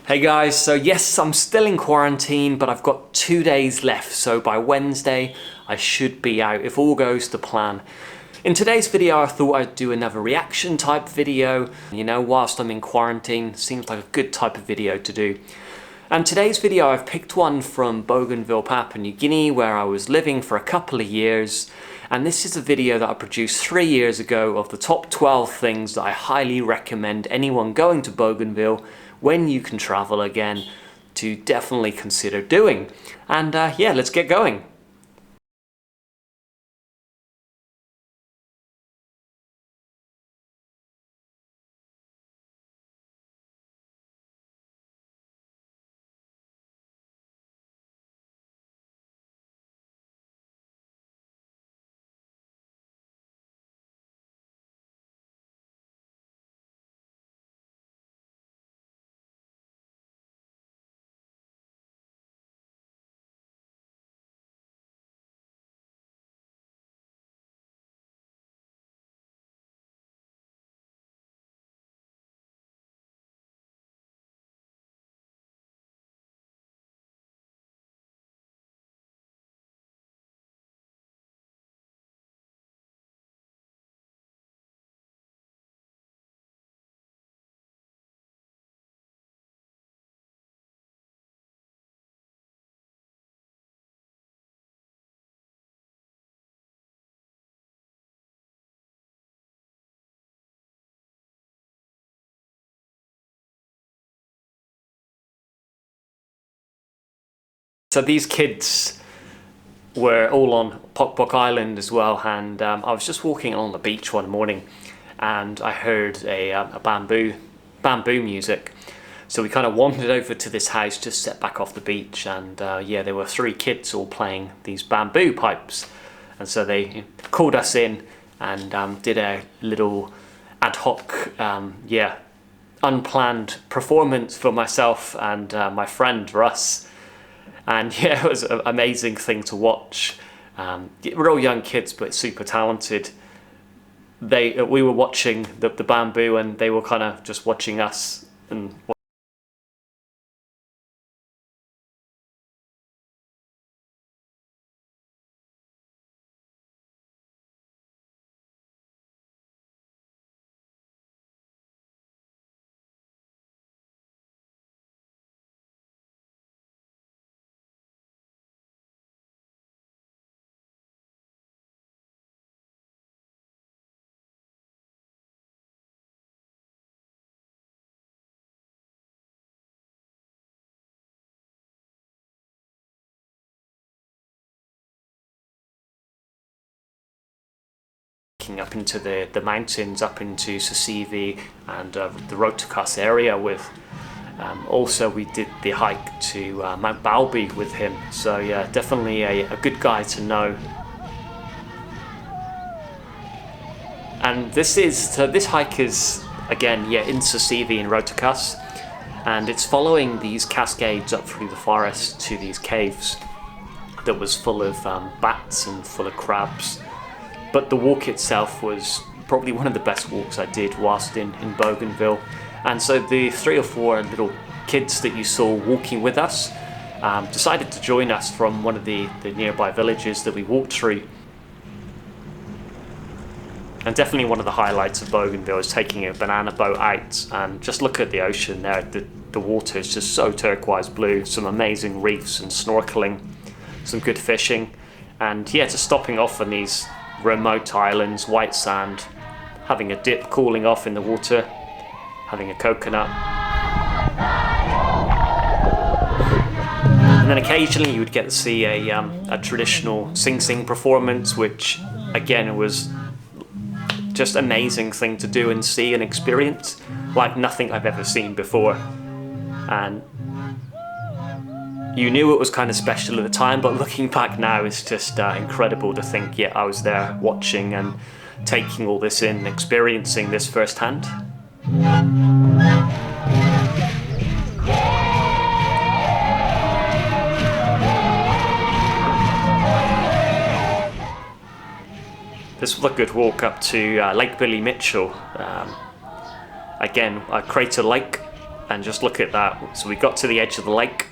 Hey guys, so yes, I'm still in quarantine, but I've got 2 days left, so by Wednesday I should be out if all goes to plan. In today's video I thought I'd do another reaction type video, you know, whilst I'm in quarantine. Seems like a good type of video to do. And today's video I've picked one from Bougainville, Papua New Guinea, where I was living for a couple of years. And this is a video that I produced 3 years ago of the top 12 things that I highly recommend anyone going to Bougainville when you can travel again to definitely consider doing. And yeah, let's get going. So these kids were all on Papua Island as well, and I was just walking along the beach one morning and I heard a bamboo music. So we kind of wandered over to this house just set back off the beach, and yeah, there were 3 kids all playing these bamboo pipes. And so they called us in and did a little ad hoc, yeah, unplanned performance for myself and my friend Russ. And yeah, it was an amazing thing to watch. We're all young kids, but super talented. We were watching the bamboo, and they were kind of just watching us. And up into the mountains, up into Sasivi and the Rotokas area with. Also, we did the hike to Mount Balby with him. So yeah, definitely a good guy to know. And this hike is again, yeah, in Sasivi in Rotokas, and it's following these cascades up through the forest to these caves that was full of bats and full of crabs. But the walk itself was probably one of the best walks I did whilst in Bougainville. And so the 3 or 4 little kids that you saw walking with us decided to join us from one of the nearby villages that we walked through. And definitely one of the highlights of Bougainville is taking a banana boat out and just look at the ocean there. The water is just so turquoise blue, some amazing reefs and snorkeling, some good fishing. And yeah, just stopping off on these remote islands, white sand, having a dip, cooling off in the water, having a coconut. And then occasionally you would get to see a traditional sing-sing performance, which again was just an amazing thing to do and see and experience, like nothing I've ever seen before. And you knew it was kind of special at the time, but looking back now, it's just incredible to think, yeah, I was there watching and taking all this in, experiencing this firsthand. This was a good walk up to Lake Billy Mitchell. Again, Crater Lake, and just look at that. So we got to the edge of the lake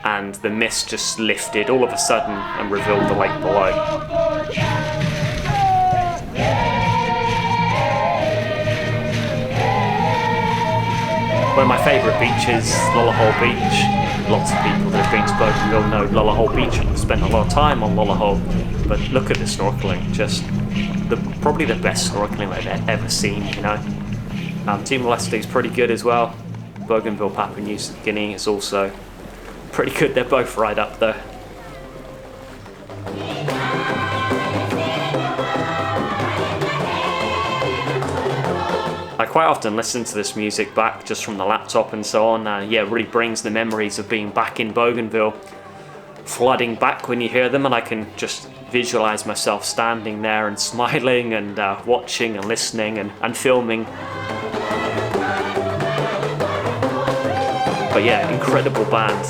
and the mist just lifted all of a sudden and revealed the lake below. One of my favourite beaches, Lola Beach. Lots of people that have been to Bougainville know Lola Beach and spent a lot of time on Lola. But look at the snorkeling, just probably the best snorkeling I've ever seen, you know. Timor-Leste is pretty good as well. Bougainville, Papua New Guinea is also pretty good. They're both right up there. I quite often listen to this music back just from the laptop and so on. Yeah, it really brings the memories of being back in Bougainville flooding back when you hear them, and I can just visualize myself standing there and smiling and watching and listening and filming. But yeah, incredible band.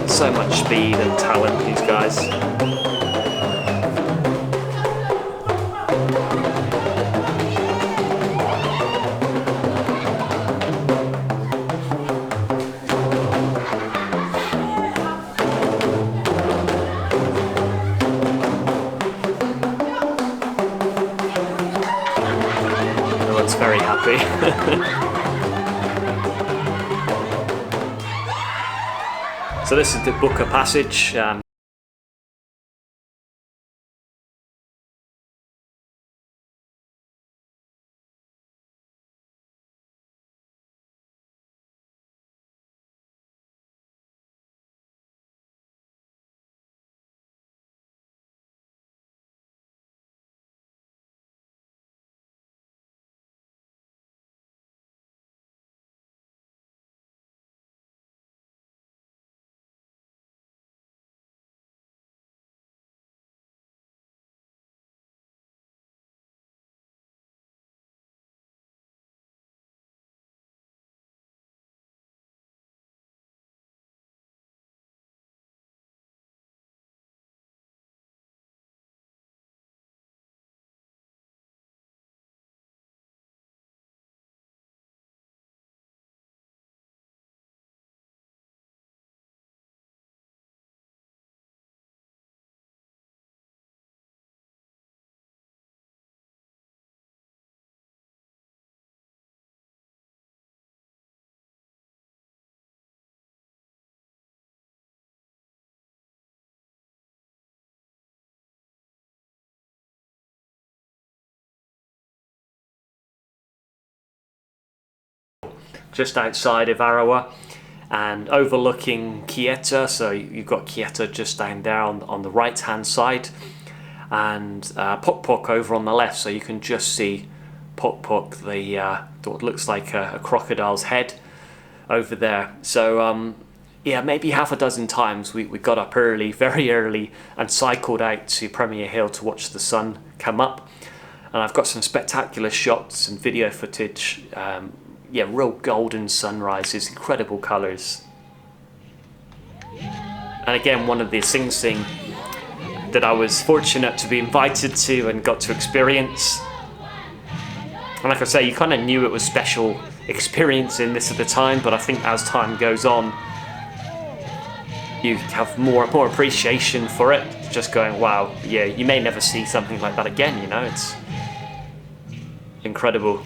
So much speed and talent, these guys. Everyone's very happy. So this is the Buka Passage. Just outside of Arawa and overlooking Kieta. So you've got Kieta just down there on the right hand side, and Pok Pok over on the left, so you can just see Pok Pok, the what looks like a crocodile's head over there. So yeah, maybe half a dozen times we got up early, very early, and cycled out to Premier Hill to watch the sun come up. And I've got some spectacular shots and video footage. Yeah, real golden sunrises, incredible colours. And again, one of the Sing Sing that I was fortunate to be invited to and got to experience. And like I say, you kind of knew it was special experiencing this at the time, but I think as time goes on, you have more appreciation for it. Just going, wow, yeah, you may never see something like that again, you know, it's incredible.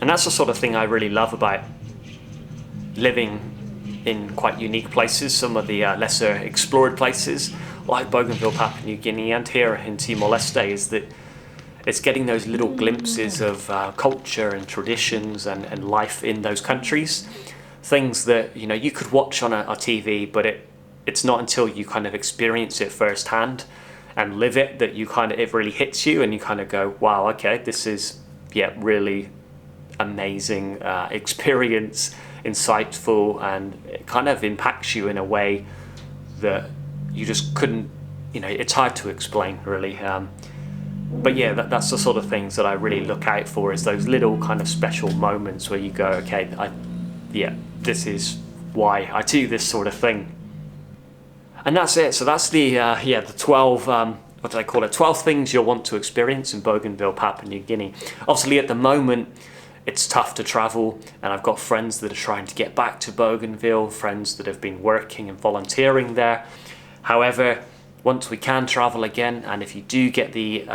And that's the sort of thing I really love about living in quite unique places, some of the lesser explored places, like Bougainville, Papua New Guinea, and here in Timor-Leste, is that it's getting those little glimpses of culture and traditions and life in those countries. Things that, you know, you could watch on a TV, but it's not until you kind of experience it firsthand and live it that it really hits you, and you kind of go, wow, okay, this is, yeah, really amazing experience, insightful, and it kind of impacts you in a way that you just couldn't, you know, it's hard to explain really. But yeah, that's the sort of things that I really look out for, is those little kind of special moments where you go, okay, yeah, this is why I do this sort of thing. And that's it. So that's the 12 what did I call it? 12 things you'll want to experience in Bougainville, Papua New Guinea. Obviously at the moment, it's tough to travel, and I've got friends that are trying to get back to Bougainville, friends that have been working and volunteering there. However, once we can travel again, and if you do get the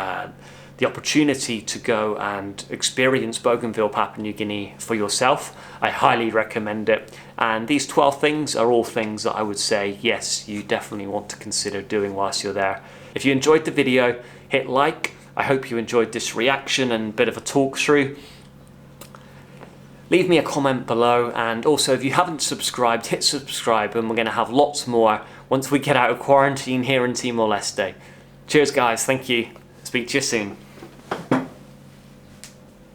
opportunity to go and experience Bougainville, Papua New Guinea for yourself, I highly recommend it. And these 12 things are all things that I would say, yes, you definitely want to consider doing whilst you're there. If you enjoyed the video, hit like. I hope you enjoyed this reaction and bit of a talk through. Leave me a comment below, and also if you haven't subscribed, hit subscribe, and we're going to have lots more once we get out of quarantine here in Timor-Leste. Cheers guys, thank you. Speak to you soon.